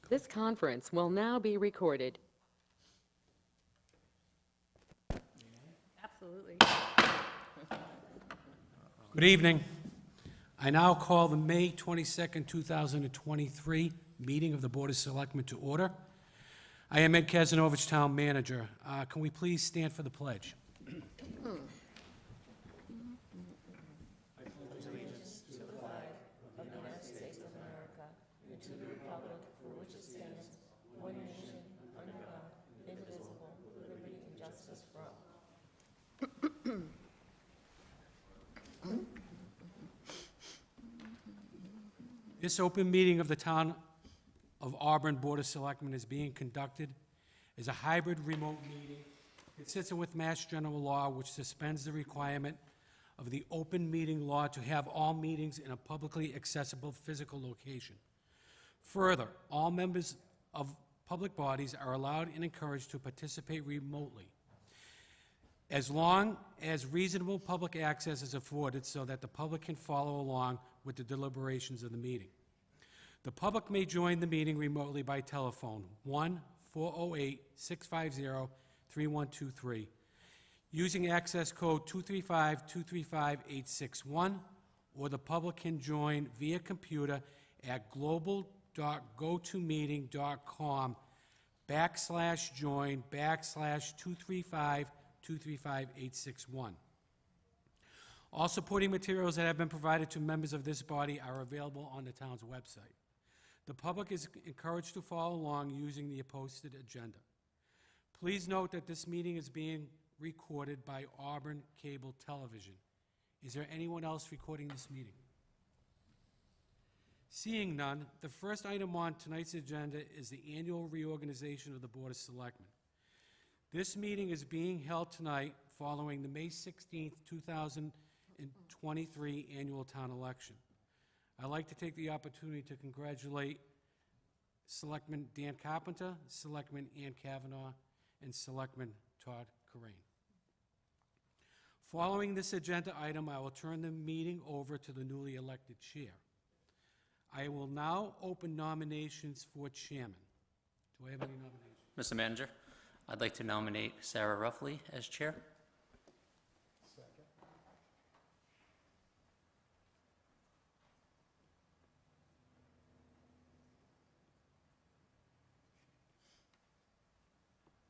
This conference will now be recorded. Absolutely. Good evening. I now call the May 22nd, 2023 meeting of the Board of Selectmen to order. I am Ed Kazanovich, Town Manager. Can we please stand for the pledge? This open meeting of the Town of Auburn Board of Selectmen is being conducted as a hybrid remote meeting consistent with Mass General Law, which suspends the requirement of the open meeting law to have all meetings in a publicly accessible physical location. Further, all members of public bodies are allowed and encouraged to participate remotely, as long as reasonable public access is afforded so that the public can follow along with the deliberations of the meeting. The public may join the meeting remotely by telephone, 1-408-650-3123, using access code 235-235-861, or the public can join via computer at global.gotomeeting.com/join/235-235-861. All supporting materials that have been provided to members of this body are available on the town's website. The public is encouraged to follow along using the posted agenda. Please note that this meeting is being recorded by Auburn Cable Television. Is there anyone else recording this meeting? Seeing none, the first item on tonight's agenda is the annual reorganization of the Board of Selectmen. This meeting is being held tonight following the May 16th, 2023 annual town election. I'd like to take the opportunity to congratulate Selectman Dan Carpenter, Selectman Ann Kavanaugh, and Selectman Todd Corain. Following this agenda item, I will turn the meeting over to the newly elected chair. I will now open nominations for chairman. Do I have any nominations? Mr. Manager, I'd like to nominate Sarah Ruffley as chair.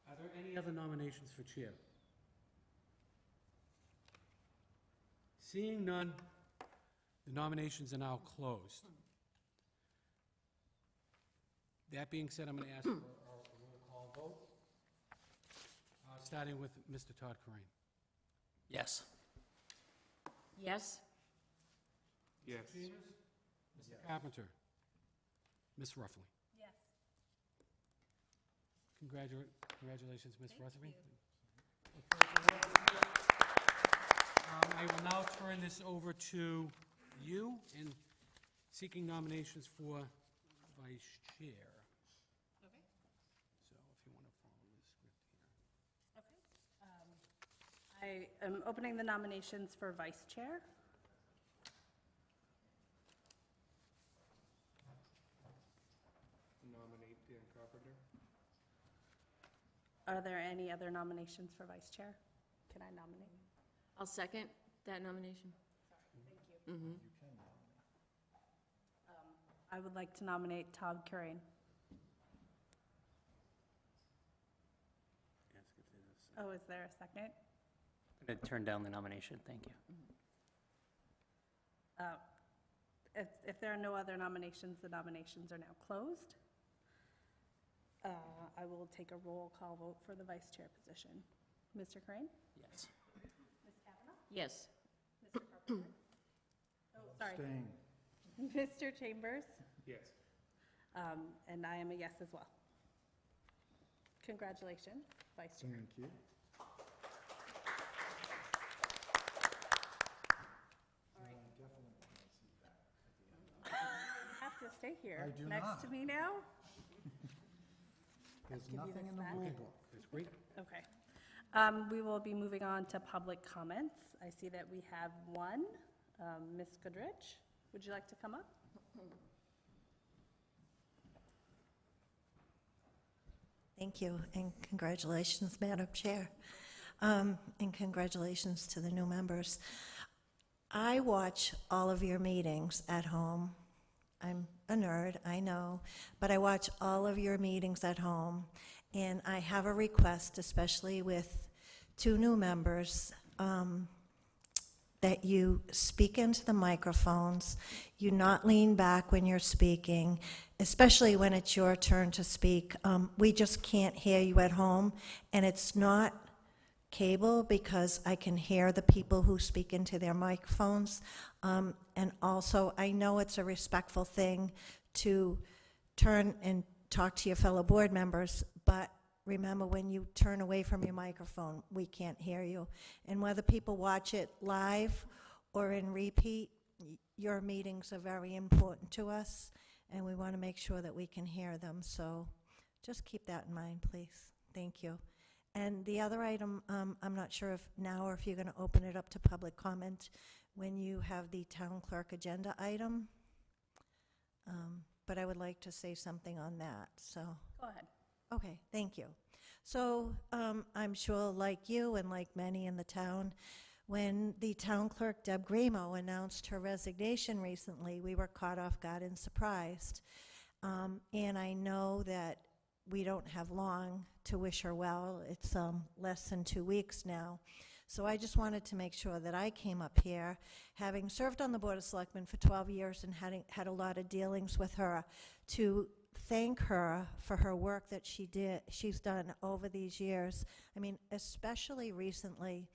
Are there any other nominations for chair? Seeing none, the nominations are now closed. That being said, I'm going to ask for a roll call vote, starting with Mr. Todd Corain. Yes. Yes. Yes. Mr. Carpenter. Ms. Ruffley. Yes. Congratulations, Ms. Thank Ruffley. you. I will now turn this over to you in seeking nominations for vice chair. Okay. So if you want to follow the script here. Okay. I am opening the nominations for vice chair. Nominate Dan Carpenter. Are there any other nominations for vice chair? Can I nominate? I'll second that nomination. Thank you. I would like to nominate Todd Corain. Ask if there's a second. Oh, is there a second? I'm going to turn down the nomination. Thank you. If there are no other nominations, the nominations are now closed. I will take a roll call vote for the vice chair position. Mr. Corain? Yes. Ms. Kavanaugh? Yes. Mr. Carpenter? Oh, sorry. Mr. Chambers? Yes. And I am a yes as well. Congratulations, vice chair. Thank you. You have to stay here. I do Next not. to me now? There's give you nothing this in the back. rule book. That's great. Okay. We will be moving on to public comments. I see that we have one. Ms. Goodrich, would you like to come up? Thank you, and congratulations, Madam Chair. And congratulations to the new members. I watch all of your meetings at home. I'm a nerd, I know, but I watch all of your meetings at home, and I have a request, especially with two new members, that you speak into the microphones, you not lean back when you're speaking, especially when it's your turn to speak. We just can't hear you at home, and it's not cable because I can hear the people who speak into their microphones. And also, I know it's a respectful thing to turn and talk to your fellow board members, but remember, when you turn away from your microphone, we can't hear you. And whether people watch it live or in repeat, your meetings are very important to us, and we want to make sure that we can hear them. So just keep that in mind, please. Thank you. And the other item, I'm not sure if now or if you're going to open it up to public comment when you have the town clerk agenda item. But I would like to say something on that, so. Go ahead. Okay, thank you. So I'm sure, like you and like many in the town, when the town clerk, Deb Grimo, announced her resignation recently, we were caught off guard and surprised. And I know that we don't have long to wish her well. It's less than 2 weeks now. So I just wanted to make sure that I came up here, having served on the Board of Selectmen for 12 years and had a lot of dealings with her, to thank her for her work that she's done over these years. I mean, especially recently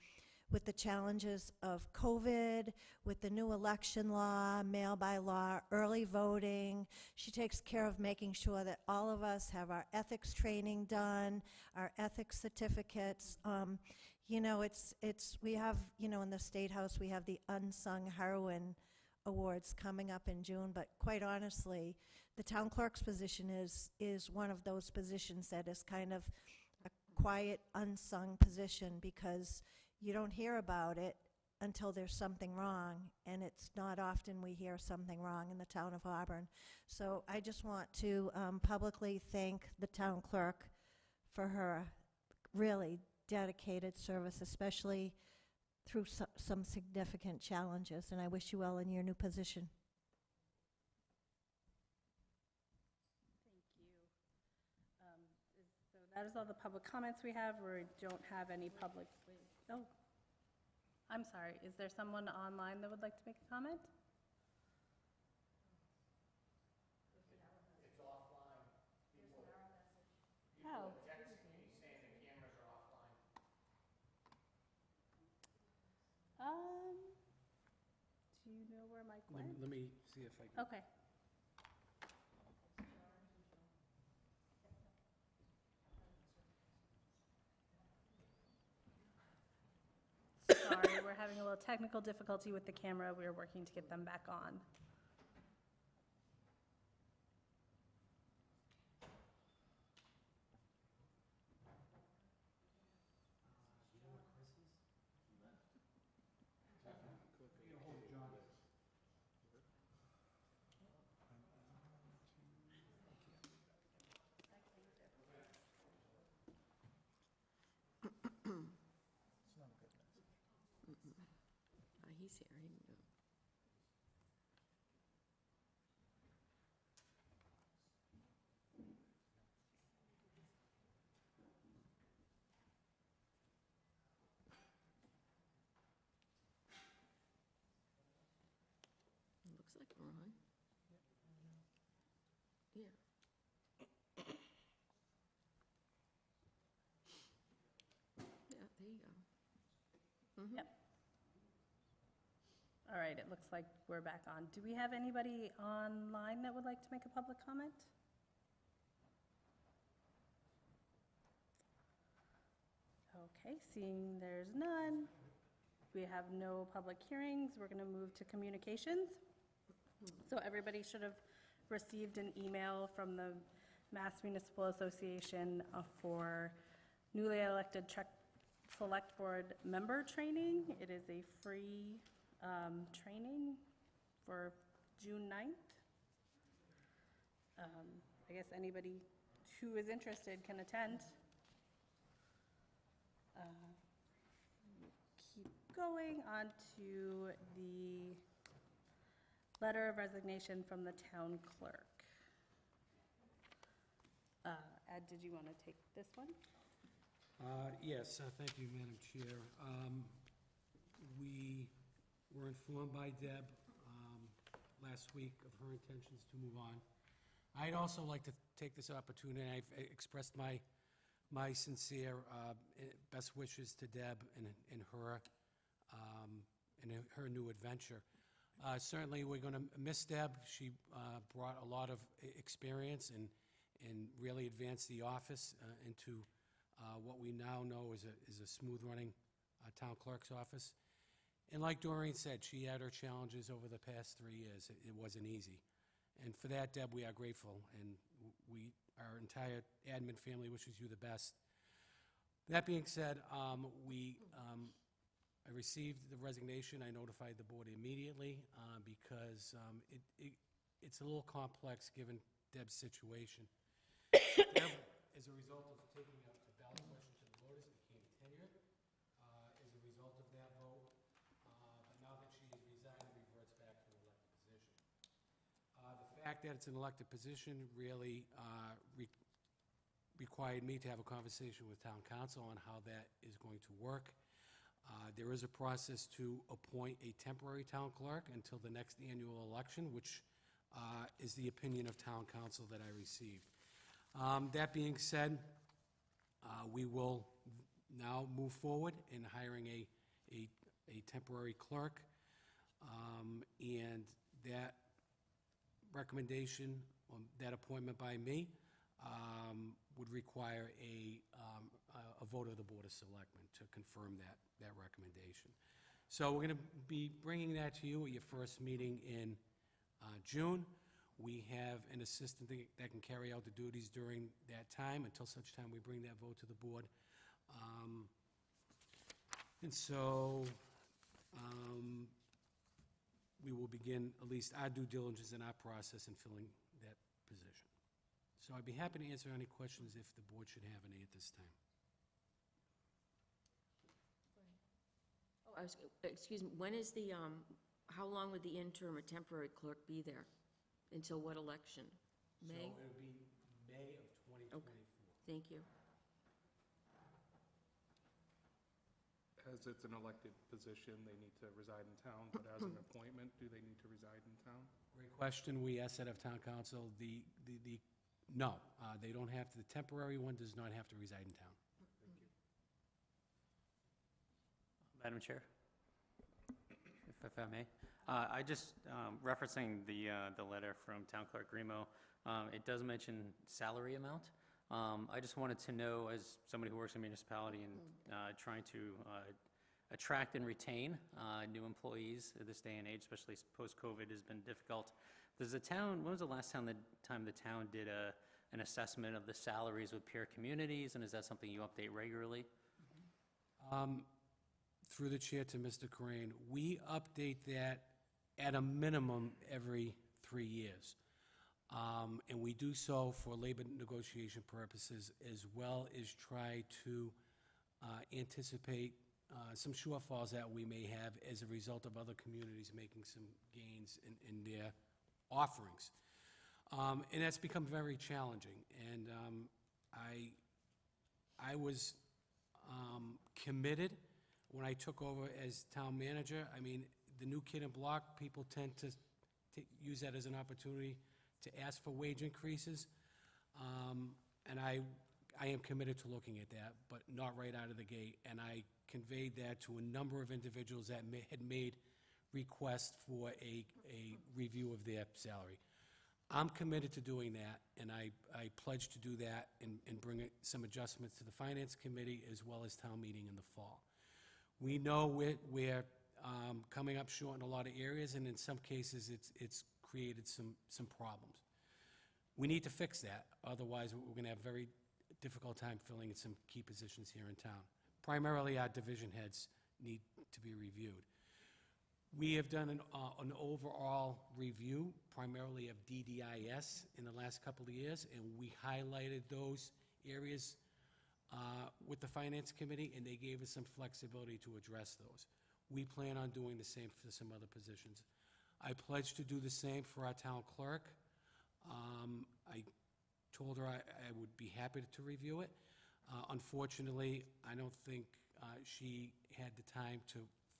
with the challenges of COVID, with the new election law, mail by law, early voting. She takes care of making sure that all of us have our ethics training done, our ethics certificates. You know, we have, you know, in the State House, we have the Unsung Heroine Awards coming up in June, but quite honestly, the town clerk's position is one of those positions that is kind of a quiet, unsung position, because you don't hear about it until there's something wrong, and it's not often we hear something wrong in the town of Auburn. So I just want to publicly thank the town clerk for her really dedicated service, especially through some significant challenges, and I wish you well in your new position. So that is all the public comments we have. We don't have any public, oh, I'm sorry. Is there someone online that would like to make a comment? It's offline. Oh. Text me saying the cameras are offline. Do you know where Mike Let went? me see if I can. Okay. Sorry, we're having a little technical difficulty with the camera. We're working to get them back on. He's here. He can do it. It looks like we're on. Yeah. Yeah, there you go. Mhm. Yep. All right, it looks like we're back on. Do we have anybody online that would like to make a public comment? Okay, seeing there's none, we have no public hearings, we're going to move to communications. So everybody should have received an email from the Mass Municipal Association for newly elected Select Board member training. It is a free training for June 9th. I guess anybody who is interested can attend. Keep going on to the letter of resignation from the town clerk. Ed, did you want to take this one? Yes, thank you, Madam Chair. We were informed by Deb last week of her intentions to move on. I'd also like to take this opportunity, and I've expressed my sincere best wishes to Deb in her new adventure. Certainly, we're going to miss Deb. She brought a lot of experience and really advanced the office into what we now know is a smooth-running town clerk's office. And like Doreen said, she had her challenges over the past 3 years. It wasn't easy. And for that, Deb, we are grateful, and our entire admin family wishes you the best. That being said, I received the resignation. I notified the board immediately because it's a little complex given Deb's situation. Deb, as a result of taking up the ballot question to the voters, became tenured as a result of that vote. But now that she has resigned, it reverts back to an elected position. The fact that it's an elected position really required me to have a conversation with town council on how that is going to work. There is a process to appoint a temporary town clerk until the next annual election, which is the opinion of town council that I received. That being said, we will now move forward in hiring a temporary clerk, and that recommendation, that appointment by me, would require a vote of the Board of Selectmen to confirm that recommendation. So we're going to be bringing that to you at your first meeting in June. We have an assistant that can carry out the duties during that time until such time we bring that vote to the board. And so we will begin at least our due diligence in our process in filling that position. So I'd be happy to answer any questions if the board should have any at this time. Oh, excuse me, when is the, how long would the interim or temporary clerk be there? Until what election? May? So it would be May of 2024. Thank you. As it's an elected position, they need to reside in town, but as an appointment, do they need to reside in town? Great question. We asked that of town council. No, they don't have to. The temporary one does not have to reside in town. Madam Chair, if I may. I just, referencing the letter from Town Clerk Grimo, it does mention salary amount. I just wanted to know, as somebody who works in municipality and trying to attract and retain new employees at this day and age, especially post-COVID, has been difficult. Does the town, when was the last time the town did an assessment of the salaries with peer communities, and is that something you update regularly? Through the chair to Mr. Corain, we update that at a minimum every 3 years. And we do so for labor negotiation purposes, as well as try to anticipate some shortfalls that we may have as a result of other communities making some gains in their offerings. And that's become very challenging. And I was committed when I took over as town manager. I mean, the new kid in block, people tend to use that as an opportunity to ask for wage increases. And I am committed to looking at that, but not right out of the gate. And I conveyed that to a number of individuals that had made requests for a review of their salary. I'm committed to doing that, and I pledge to do that and bring some adjustments to the Finance Committee as well as town meeting in the fall. We know we're coming up short in a lot of areas, and in some cases, it's created some problems. We need to fix that, otherwise we're going to have a very difficult time filling in some key positions here in town. Primarily, our division heads need to be reviewed. We have done an overall review, primarily of DDIS, in the last couple of years, and we highlighted those areas with the Finance Committee, and they gave us some flexibility to address those. We plan on doing the same for some other positions. I pledged to do the same for our town clerk. I told her I would be happy to review it. Unfortunately, I don't think she had the time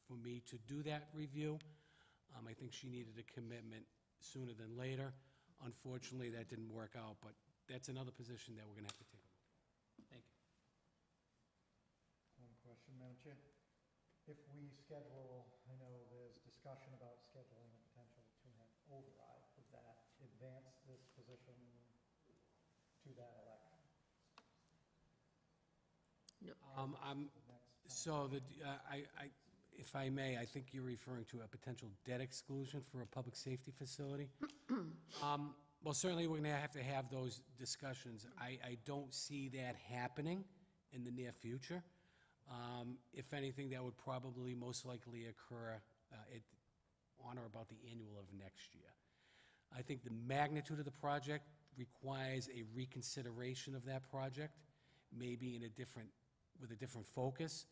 for me to do that review. I think she needed a commitment sooner than later. Unfortunately, that didn't work out, but that's another position that we're going to have to take a look at. Thank you. One question, Madam Chair. If we schedule, I know there's discussion about scheduling a potential 2.5 override, would that advance this position to that election? No. I'm, The next time? so, if I may, I think you're referring to a potential debt exclusion for a public safety facility. Well, certainly, we're going to have those discussions. I don't see that happening in the near future. If anything, that would probably most likely occur on or about the annual of next year. I think the magnitude of the project requires a reconsideration of that project, maybe with a different focus.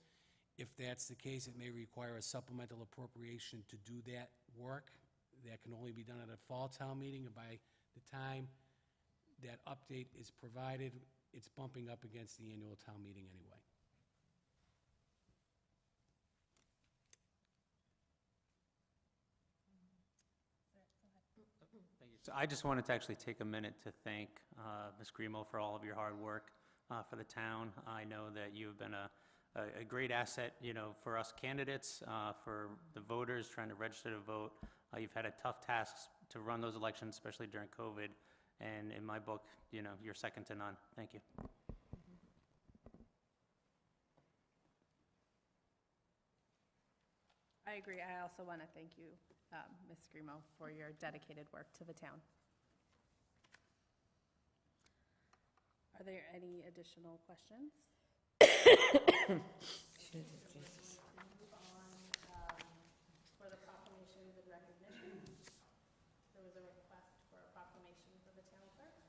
If that's the case, it may require a supplemental appropriation to do that work. That can only be done at a fall town meeting, and by the time that update is provided, it's bumping up against the annual town meeting anyway. Thank you. So I just wanted to actually take a minute to thank Ms. Grimo for all of your hard work for the town. I know that you've been a great asset, for us candidates, for the voters trying to register to vote. You've had a tough task to run those elections, especially during COVID, and in my book, you're second to none. Thank you. I agree. I also want to thank you, Ms. Grimo, for your dedicated work to the town. Are there any additional questions? Move on for the proclamations and recognitions. There was a request for a proclamation for the town clerk.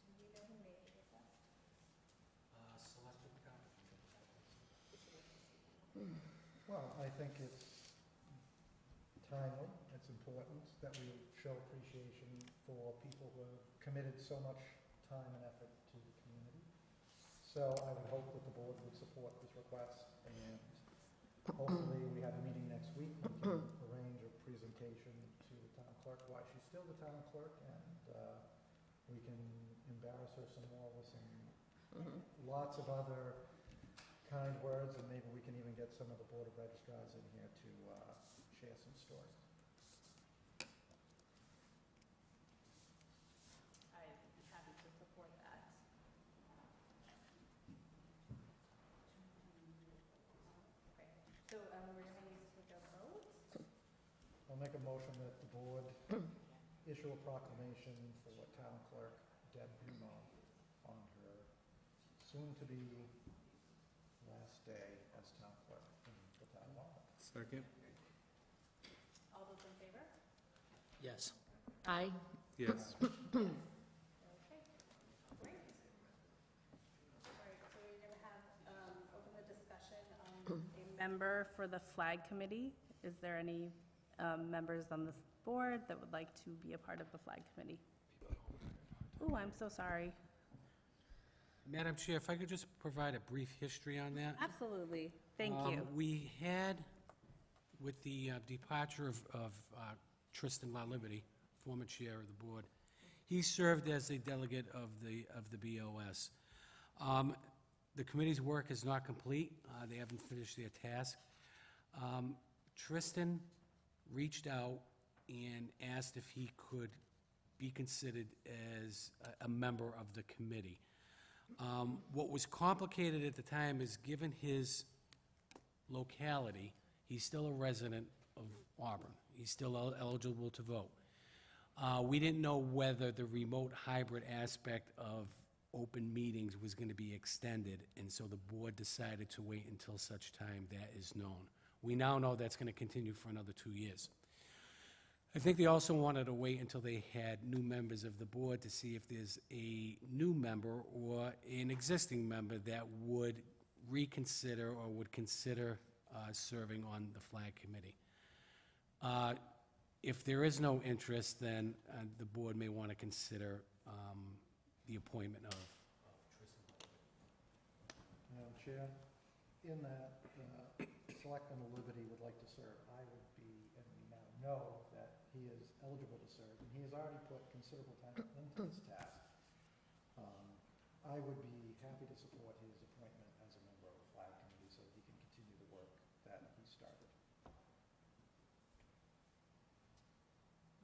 Do you know who made the request? Well, I think it's timely, it's important that we show appreciation for people who have committed so much time and effort to the community. So I would hope that the board would support this request, and hopefully we have a meeting next week. We can arrange a presentation to the town clerk, why she's still the town clerk, and we can embarrass her some more with some lots of other kind words, and maybe we can even get some of the Board of Registrars in here to share some stories. I'd be happy to support that. Okay, so we're going to need to take a vote. I'll make a motion that the board issue a proclamation for town clerk Deb Brimo on her soon-to-be last day as town clerk in the town hall. Second? All those in favor? Yes. Aye. Yes. Okay, great. All right, so we're going to have, open the discussion on a member for the flag committee. Is there any members on this board that would like to be a part of the flag committee? Oh, I'm so sorry. Madam Chair, if I could just provide a brief history on that. Absolutely, thank you. We had, with the departure of Tristan LaLiberty, former chair of the board, he served as a delegate of the BOS. The committee's work is not complete. They haven't finished their task. Tristan reached out and asked if he could be considered as a member of the committee. What was complicated at the time is, given his locality, he's still a resident of Auburn. He's still eligible to vote. We didn't know whether the remote hybrid aspect of open meetings was going to be extended, and so the board decided to wait until such time that is known. We now know that's going to continue for another 2 years. I think they also wanted to wait until they had new members of the board to see if there's a new member or an existing member that would reconsider or would consider serving on the flag committee. If there is no interest, then the board may want to consider the appointment of Madam Chair, in that Selectman Liberty would like to serve, I would be, and we now know that he is eligible to serve, and he has already put considerable time into this task. I would be happy to support his appointment as a member of the flag committee so that he can continue the work that he started.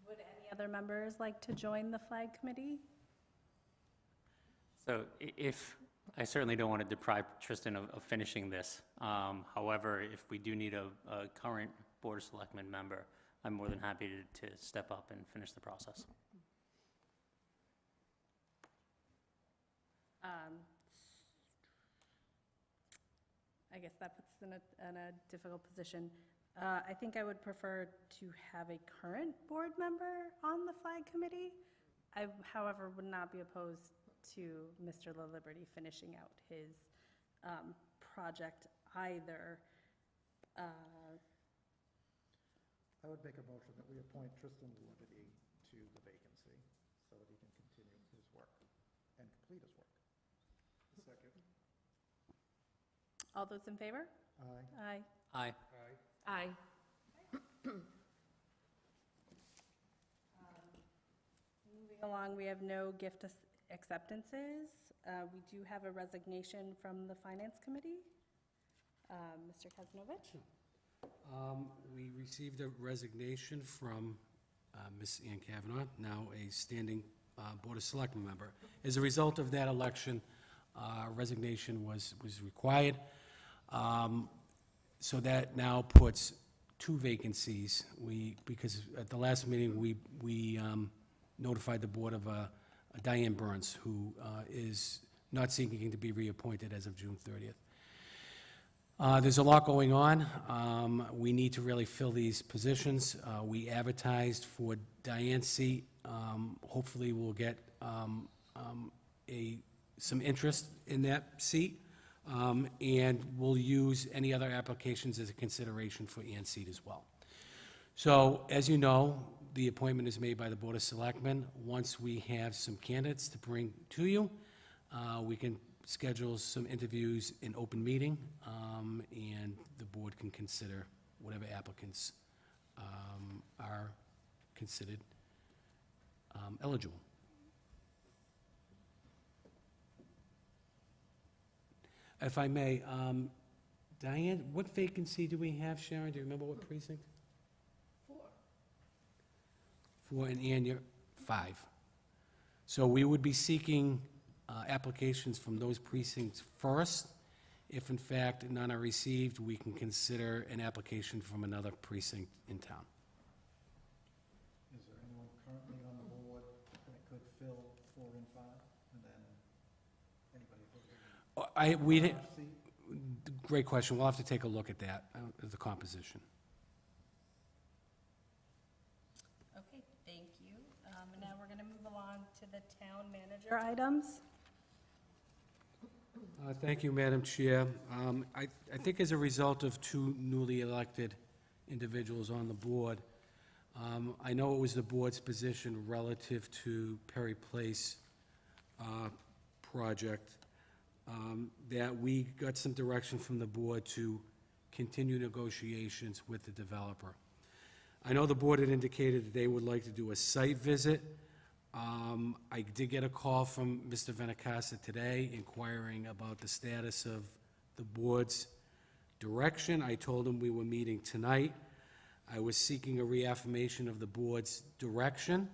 Would any other members like to join the flag committee? So if, I certainly don't want to deprive Tristan of finishing this. However, if we do need a current Board of Selectmen member, I'm more than happy to step up and finish the process. I guess that puts us in a difficult position. I think I would prefer to have a current board member on the flag committee. I, however, would not be opposed to Mr. La Liberty finishing out his project either. I would make a motion that we appoint Tristan Liberty to the vacancy so that he can continue his work and complete his work. Second. All those in favor? Aye. Aye. Aye. Aye. Moving along, we have no gift acceptances. We do have a resignation from the Finance Committee. Mr. Kaznovich? We received a resignation from Ms. Ann Kavanaugh, now a standing Board of Selectmen member. As a result of that election, resignation was required. So that now puts 2 vacancies. Because at the last meeting, we notified the board of Diane Burns, who is not seeking to be reappointed as of June 30th. There's a lot going on. We need to really fill these positions. We advertised for Diane's seat. Hopefully, we'll get some interest in that seat. And we'll use any other applications as a consideration for Ann's seat as well. So, as you know, the appointment is made by the Board of Selectmen. Once we have some candidates to bring to you, we can schedule some interviews in open meeting, and the board can consider whatever applicants are considered eligible. If I may, Diane, what vacancy do we have, Sharon? Do you remember what precinct? 4, and Ann, you're 5. So we would be seeking applications from those precincts first. If in fact none are received, we can consider an application from another precinct in town. Is there anyone currently on the board that could fill 4 and 5? And then anybody who Seat? Great question. We'll have to take a look at that, the composition. Okay, thank you. And now we're going to move along to the town manager items. Thank you, Madam Chair. I think as a result of 2 newly elected individuals on the board, I know it was the board's position relative to Perry Place project, that we got some direction from the board to continue negotiations with the developer. I know the board had indicated that they would like to do a site visit. I did get a call from Mr. Venacasa today inquiring about the status of the board's direction. I told him we were meeting tonight. I was seeking a reaffirmation of the board's direction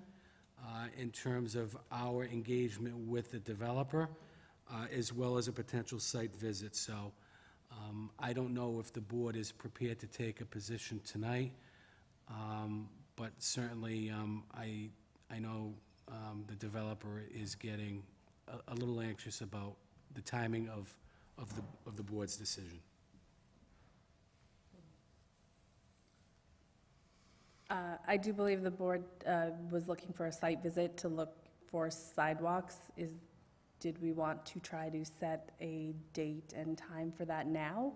in terms of our engagement with the developer, as well as a potential site visit. So I don't know if the board is prepared to take a position tonight, but certainly I know the developer is getting a little anxious about the timing of the board's decision. I do believe the board was looking for a site visit to look for sidewalks. Did we want to try to set a date and time for that now?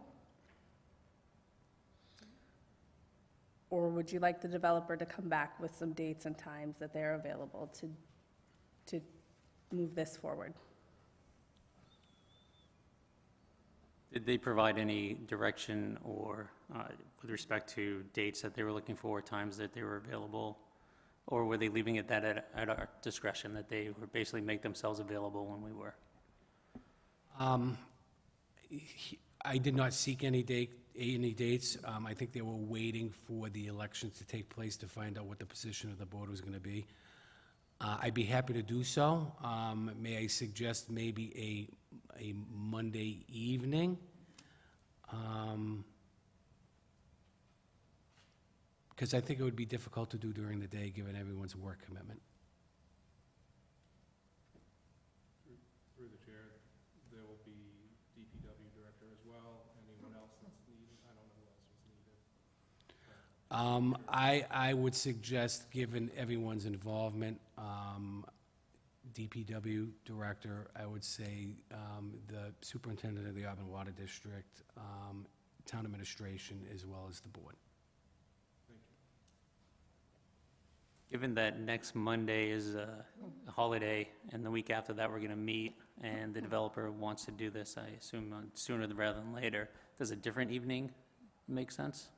Or would you like the developer to come back with some dates and times that they're available to move this forward? Did they provide any direction or with respect to dates that they were looking for, times that they were available? Or were they leaving it that at our discretion, that they would basically make themselves available when we were? I did not seek any dates. I think they were waiting for the elections to take place to find out what the position of the board was going to be. I'd be happy to do so. May I suggest maybe a Monday evening? Because I think it would be difficult to do during the day, given everyone's work commitment. Through the chair, there will be DPW director as well. Anyone else that's needed? I don't know who else was needed. I would suggest, given everyone's involvement, DPW director, I would say the superintendent of the Auburn Water District, town administration, as well as the board. Given that next Monday is a holiday, and the week after that, we're going to meet, and the developer wants to do this, I assume sooner rather than later, does a different evening make sense?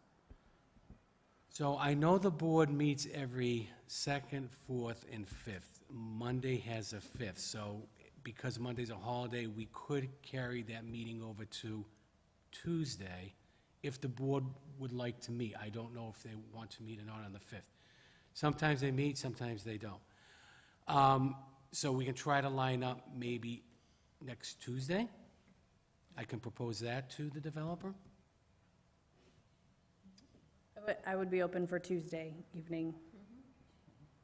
So I know the board meets every second, fourth, and fifth. Monday has a fifth, so because Monday's a holiday, we could carry that meeting over to Tuesday if the board would like to meet. I don't know if they want to meet or not on the fifth. Sometimes they meet, sometimes they don't. So we can try to line up maybe next Tuesday. I can propose that to the developer. I would be open for Tuesday evening.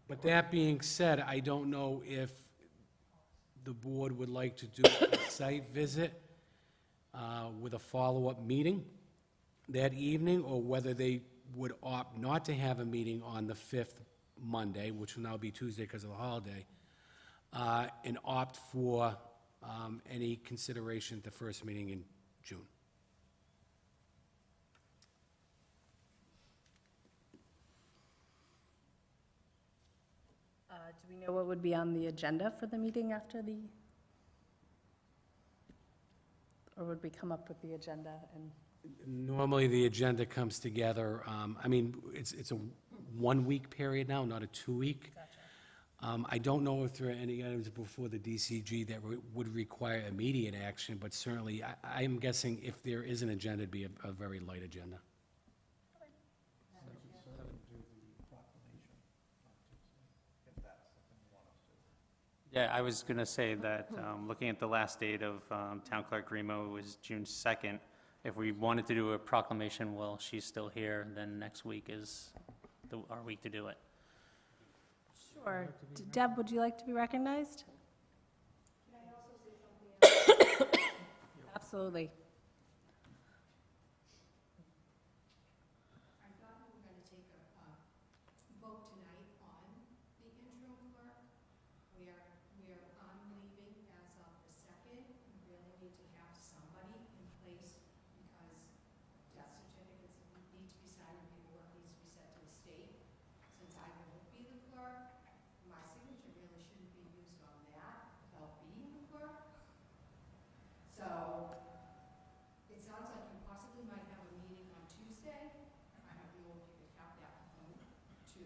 But that being said, I don't know if the board would like to do a site visit with a follow-up meeting that evening, or whether they would opt not to have a meeting on the 5th Monday, which will now be Tuesday because of the holiday, and opt for any consideration at the first meeting in June. Do we know what would be on the agenda for the meeting after the, or would we come up with the agenda and? Normally, the agenda comes together, I mean, it's a one-week period now, not a two-week. I don't know if there are any items before the DCG that would require immediate action, but certainly, I'm guessing if there is an agenda, it'd be a very light agenda. Yeah, I was going to say that, looking at the last date of Town Clerk Grimo was June 2nd. If we wanted to do a proclamation while she's still here, then next week is our week to do it. Sure. Deb, would you like to be recognized? Can I also say something? Absolutely. I thought we were going to take a vote tonight on the interim clerk. We are on leaving as of the 2nd. We really need to have somebody in place because death certificates need to be signed and paperwork needs to be sent to the state. Since I won't be the clerk, my signature really shouldn't be used on that without being the clerk. So it sounds like you possibly might have a meeting on Tuesday. I don't know if you could have that vote to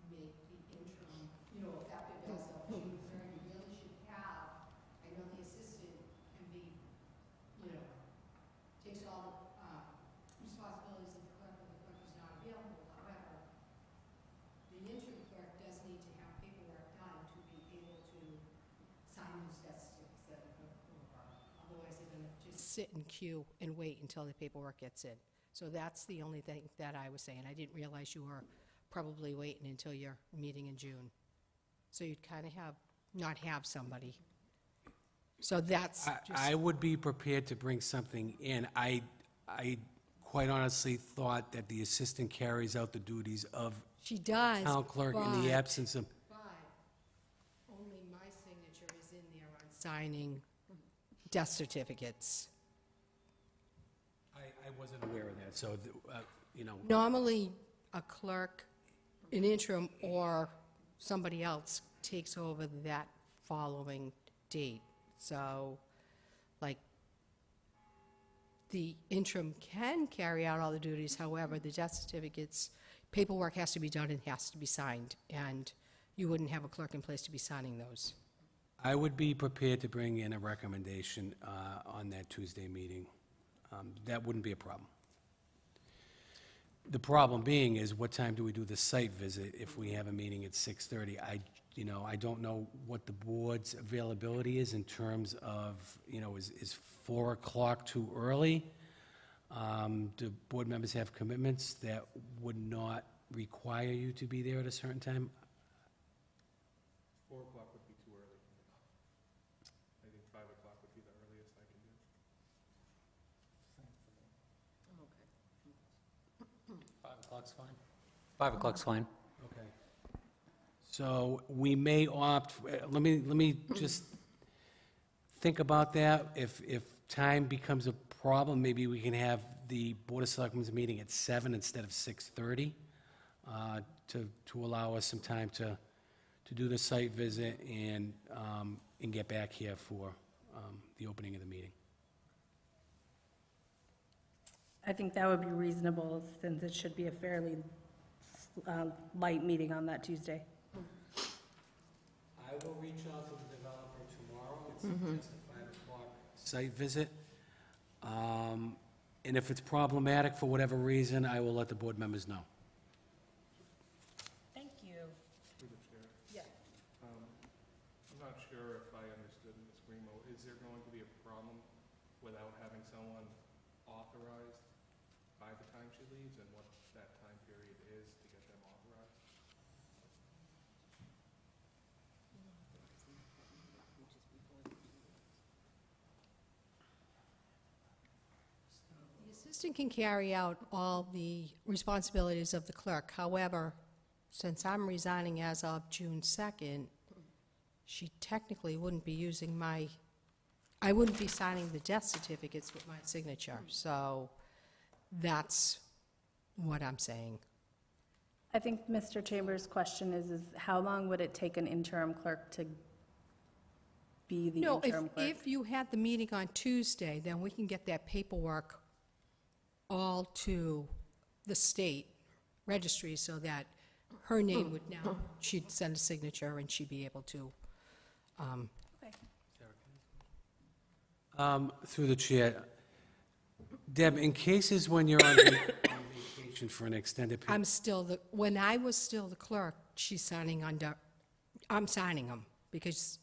make the interim, effective as of June 3rd. You really should have, I know the assistant can be, takes all the responsibilities of the clerk when the clerk is not available. However, the interim clerk does need to have paperwork done to be able to sign those death certificates that are, otherwise they're going to just sit in queue and wait until the paperwork gets in. So that's the only thing that I was saying. I didn't realize you were probably waiting until your meeting in June. So you'd kind of not have somebody So that's just, I would be prepared to bring something in. I quite honestly thought that the assistant carries out the duties of she does, town clerk in the but- absence of, But only my signature is in there on signing death certificates. I wasn't aware of that, so, you know, Normally, a clerk, an interim, or somebody else takes over that following date. So, like, the interim can carry out all the duties, however, the death certificates, paperwork has to be done and has to be signed, and you wouldn't have a clerk in place to be signing those. I would be prepared to bring in a recommendation on that Tuesday meeting. That wouldn't be a problem. The problem being is, what time do we do the site visit if we have a meeting at 6:30? I don't know what the board's availability is in terms of, is 4 o'clock too early? Do board members have commitments that would not require you to be there at a certain time? 4 o'clock would be too early for me. I think 5 o'clock would be the earliest I can do. 5 o'clock's fine. 5 o'clock's fine. Okay. So we may opt, let me just think about that. If time becomes a problem, maybe we can have the Board of Selectmen's meeting at 7 instead of 6:30, to allow us some time to do the site visit and get back here for the opening of the meeting. I think that would be reasonable, since it should be a fairly light meeting on that Tuesday. I will reach out to the developer tomorrow and suggest a 5 o'clock site visit. And if it's problematic for whatever reason, I will let the board members know. Thank you. Through the chair. Yes. I'm not sure if I understood Ms. Grimo. Is there going to be a problem without having someone authorized by the time she leaves, and what that time period is to get them authorized? The assistant can carry out all the responsibilities of the clerk. However, since I'm resigning as of June 2nd, she technically wouldn't be using I wouldn't be signing the death certificates with my signature. So that's what I'm saying. I think Mr. Chambers' question is how long would it take an interim clerk to be the No, interim clerk? if you had the meeting on Tuesday, then we can get that paperwork all to the state registry so that her name would now, she'd send a signature and she'd be able to, Through the chair, Deb, in cases when you're on vacation for an extended period, when I was still the clerk, she's signing under, I'm signing them because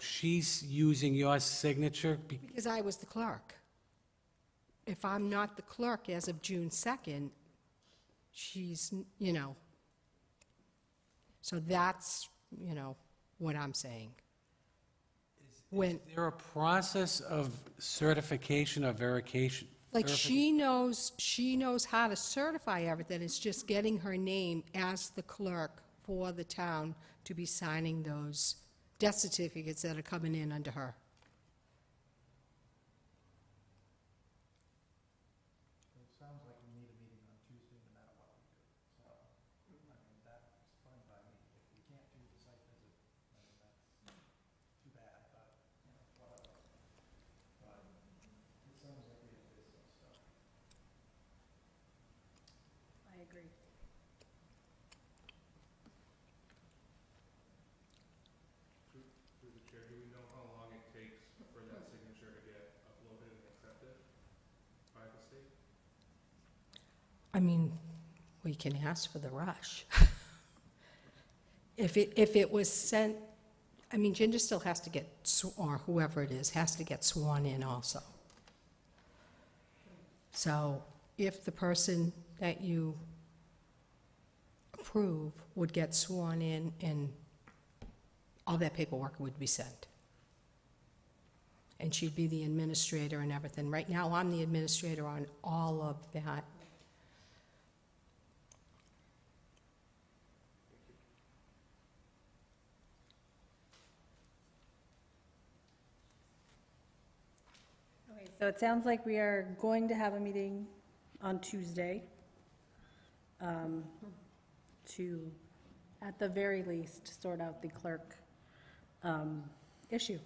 she's using your signature? Because I was the clerk. If I'm not the clerk as of June 2nd, she's, so that's, what I'm saying. When, Is there a process of certification or verification? like, she knows how to certify everything, it's just getting her name as the clerk for the town to be signing those death certificates that are coming in under her. It sounds like we need a meeting on Tuesday no matter what we do. So, that's fine by me. If we can't do the site visit, that's too bad, but, whatever. But it sounds like we have business, so. I agree. Through the chair, do we know how long it takes for that signature to get uploaded and accepted by the state? I mean, we can ask for the rush. If it was sent, I mean, Ginger still has to get, or whoever it is, has to get sworn in also. So if the person that you approve would get sworn in, and all that paperwork would be sent. and she'd be the administrator and everything. Right now, I'm the administrator on all of that. Okay, so it sounds like we are going to have a meeting on Tuesday to, at the very least, sort out the clerk issue.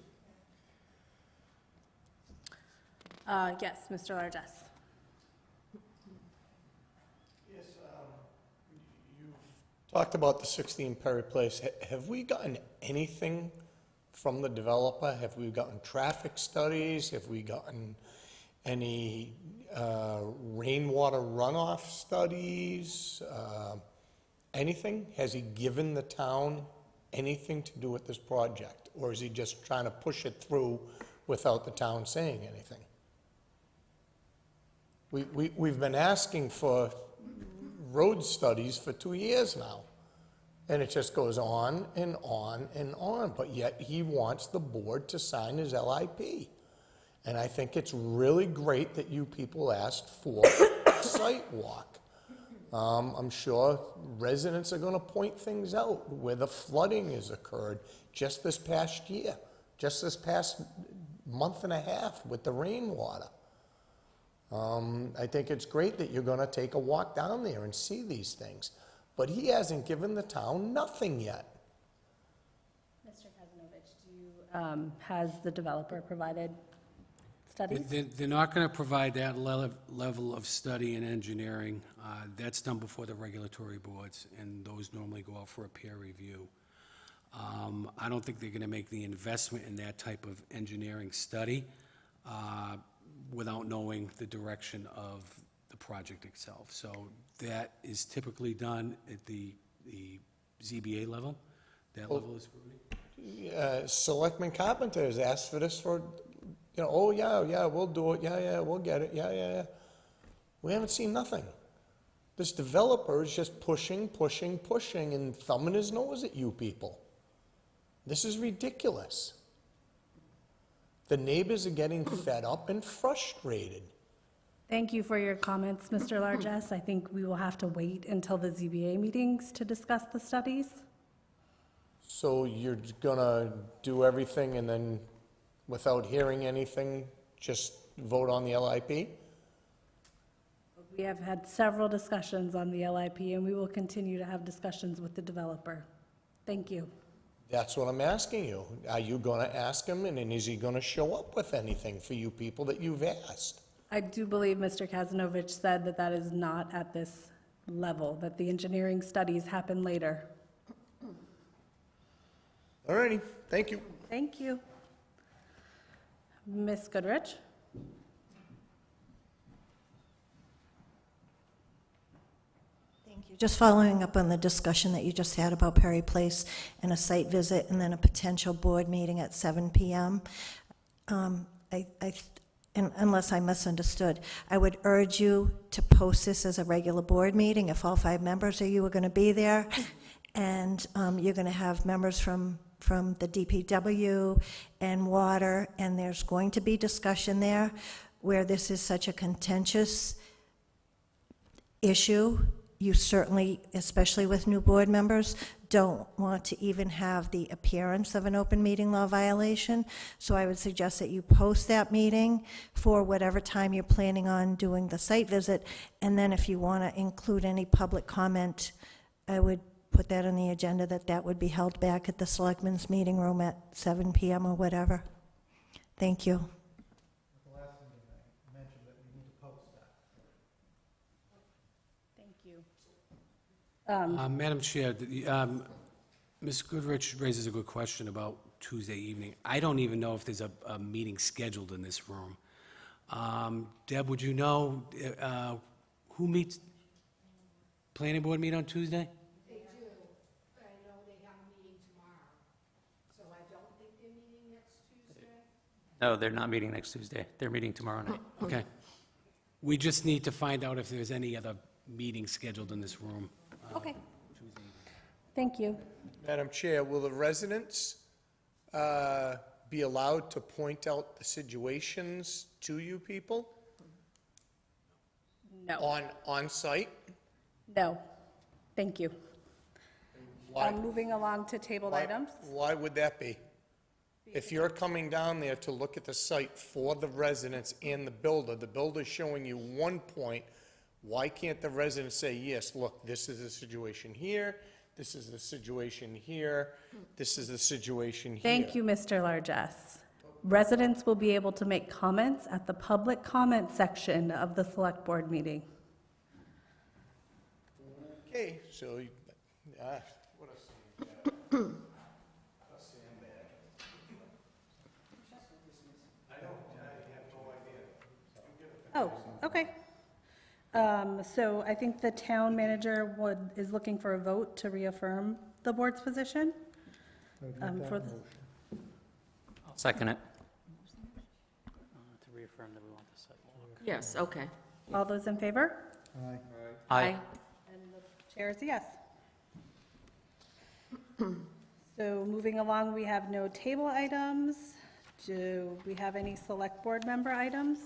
Yes, Mr. Largess. Yes, you've talked about the 16 Perry Place. Have we gotten anything from the developer? Have we gotten traffic studies? Have we gotten any rainwater runoff studies? Anything? Has he given the town anything to do with this project? Or is he just trying to push it through without the town saying anything? We've been asking for road studies for 2 years now. And it just goes on and on and on, but yet he wants the board to sign his LIP. And I think it's really great that you people asked for a site walk. I'm sure residents are gonna point things out where the flooding has occurred just this past year, just this past month and a half with the rainwater. I think it's great that you're gonna take a walk down there and see these things. But he hasn't given the town nothing yet. Mr. Kazanovich, has the developer provided studies? They're not going to provide that level of study and engineering. That's done before the regulatory boards, and those normally go out for a peer review. I don't think they're going to make the investment in that type of engineering study without knowing the direction of the project itself. So that is typically done at the ZBA level, that level of scrutiny. Selectman Carpenter has asked for this for, oh, yeah, we'll do it, yeah, we'll get it, yeah. We haven't seen nothing. This developer is just pushing, and thumbing his nose at you people. This is ridiculous. The neighbors are getting fed up and frustrated. Thank you for your comments, Mr. Largess. I think we will have to wait until the ZBA meetings to discuss the studies. So you're gonna do everything and then, without hearing anything, just vote on the LIP? We have had several discussions on the LIP, and we will continue to have discussions with the developer. Thank you. That's what I'm asking you. Are you gonna ask him, and then is he gonna show up with anything for you people that you've asked? I do believe Mr. Kazanovich said that that is not at this level, that the engineering studies happen later. All righty, thank you. Thank you. Ms. Goodrich? Thank you. Just following up on the discussion that you just had about Perry Place and a site visit and then a potential board meeting at 7 PM. Unless I misunderstood, I would urge you to post this as a regular board meeting if all 5 members of you are going to be there. And you're going to have members from the DPW and water, and there's going to be discussion there where this is such a contentious issue. You certainly, especially with new board members, don't want to even have the appearance of an open meeting law violation. So I would suggest that you post that meeting for whatever time you're planning on doing the site visit. And then if you want to include any public comment, I would put that on the agenda, that would be held back at the Selectmen's meeting room at 7 PM or whatever. Thank you. The last thing you mentioned that we need to post that. Thank you. Madam Chair, Ms. Goodrich raises a good question about Tuesday evening. I don't even know if there's a meeting scheduled in this room. Deb, would you know, who meets, planning board meet on Tuesday? They do, but I know they have a meeting tomorrow, so I don't think they're meeting next Tuesday. No, they're not meeting next Tuesday. They're meeting tomorrow night. Okay. We just need to find out if there's any other meeting scheduled in this room. Okay. Tuesday evening. Thank you. Madam Chair, will the residents be allowed to point out the situations to you people No, on site? no, thank you. Why? Moving along to tabled items. Why would that be? If you're coming down there to look at the site for the residents and the builder's showing you one point, why can't the resident say, yes, look, this is the situation here, this is the situation here, this is the situation here? Thank you, Mr. Largess. Residents will be able to make comments at the public comment section of the select board meeting. Okay, so, what a sandbag. A sandbag. I don't, I have no idea. Oh, okay. So I think the town manager is looking for a vote to reaffirm the board's position. I would make For that the- motion. I'll second it. To reaffirm that we want the site walk. Yes, okay. All those in favor? Aye. Aye. And the chair is a yes. So moving along, we have no table items. Do we have any select board member items?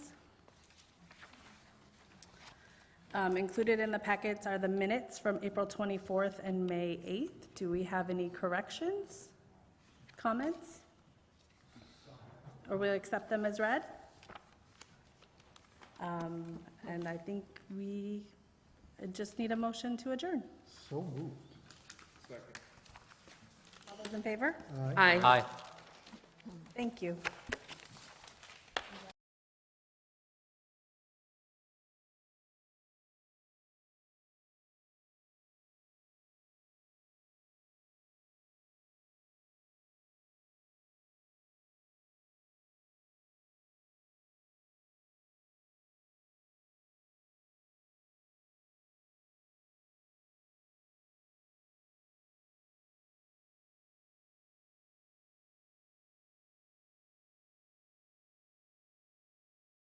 Included in the packets are the minutes from April 24th and May 8th. Do we have any corrections, comments? Or we'll accept them as read? And I think we just need a motion to adjourn. So moved. Second. All those in favor? Aye. Aye. Thank you.